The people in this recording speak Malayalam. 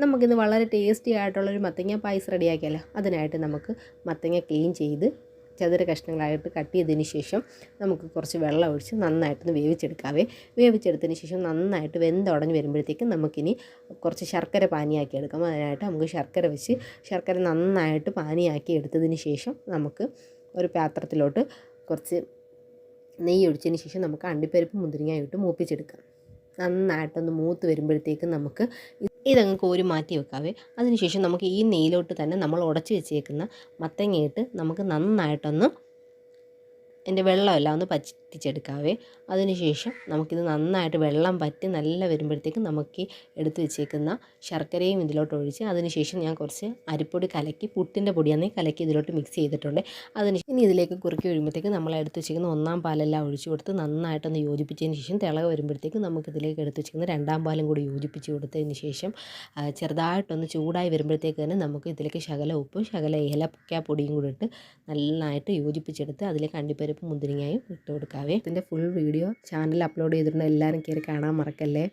നമുക്കിന്ന് വളരെ ടേസ്റ്റി ആയിട്ടുള്ളൊരു മത്തങ്ങ പായസം റെഡിയാക്കിയാലോ. അതിനായിട്ട് നമുക്ക് മത്തങ്ങ ക്ലീൻ ചെയ്ത് ചതുര കഷ്ണങ്ങളായിട്ട് കട്ട് ചെയ്തതിന് ശേഷം നമുക്ക് കുറച്ച് വെള്ളം ഒഴിച്ച് നന്നായിട്ടൊന്ന് വേവിച്ചെടുക്കാവേ. വേവിച്ചെടുത്തതിന് ശേഷം നന്നായിട്ട് വെന്തുടഞ്ഞ് വരുമ്പോഴത്തേക്കും നമുക്കിനി കുറച്ച് ശർക്കര പാനിയാക്കി എടുക്കാം. അതിനായിട്ട് നമുക്ക് ശർക്കര വെച്ച് ശർക്കര നന്നായിട്ട് പാനിയാക്കി എടുത്തതിന് ശേഷം നമുക്ക് ഒരു പാത്രത്തിലോട്ട് കുറച്ച് നെയ്യ് ഒഴിച്ചതിന് ശേഷം നമുക്ക് അണ്ടിപ്പരിപ്പ് മുന്തിരിങ്ങ ഇട്ട് മൂപ്പിച്ചെടുക്കാം. നന്നായിട്ടൊന്ന് മൂത്ത് വരുമ്പോഴത്തേക്കും നമുക്ക് ഇതങ്ങ് കോരി മാറ്റി വെക്കാവേ. അതിനുശേഷം നമുക്ക് ഈ നെയ്യിലോട്ട് തന്നെ നമ്മൾ ഉടച്ച് വെച്ചേക്കുന്ന മത്തങ്ങയിട്ട് നമുക്ക് നന്നായിട്ടൊന്ന് അതിൻ്റെ വെള്ളമെല്ലാം ഒന്ന് പറ്റിച്ചെടുക്കാവേ. അതിനുശേഷം നമുക്കിത് നന്നായിട്ട് വെള്ളം പറ്റി നല്ല വരുമ്പോഴത്തേക്കും നമുക്ക് എടുത്ത് വെച്ചേക്കുന്ന ശർക്കരയും ഇതിലോട്ട് ഒഴിച്ച് അതിനുശേഷം ഞാൻ കുറച്ച് അരിപ്പൊടി കലക്കി പുട്ടിൻ്റെ പൊടിയാണെങ്കിൽ കലക്കി ഇതിലോട്ട് മിക്സ് ചെയ്തിട്ടുണ്ട്. ഇനി ഇതിലേക്ക് കുറുക്കി വരുമ്പോഴത്തേക്കും നമ്മൾ എടുത്ത് വെച്ചിരിക്കുന്ന ഒന്നാം പാലെല്ലാം ഒഴിച്ച് കൊടുത്ത് നന്നായിട്ടൊന്ന് യോജിപ്പിച്ചതിന് ശേഷം തിളക വരുമ്പോഴത്തേക്കും നമുക്കിതിലേക്ക് എടുത്ത് വെച്ചിരിക്കുന്ന രണ്ടാം പാലും കൂടി യോജിപ്പിച്ച് കൊടുത്തതിന് ശേഷം ചെറുതായിട്ടൊന്ന് ചൂടായി വരുമ്പോഴത്തേക്ക് തന്നെ നമുക്ക് ഇതിലേക്ക് ശകല ഉപ്പും ശകല ഏലക്കാപ്പൊടിയും കൂടി ഇട്ട് നന്നായിട്ട് യോജിപ്പിച്ചെടുത്ത് അതിലേക്ക് അണ്ടിപ്പരിപ്പ് മുന്തിരിങ്ങയും ഇട്ട് കൊടുക്കാവേ. ഇതിൻ്റെ ഫുൾ വീഡിയോ ചാനലിൽ അപ്ലോഡ് ചെയ്തിട്ടുണ്ട്. എല്ലാവരും കയറി കാണാൻ മറക്കല്ലേ.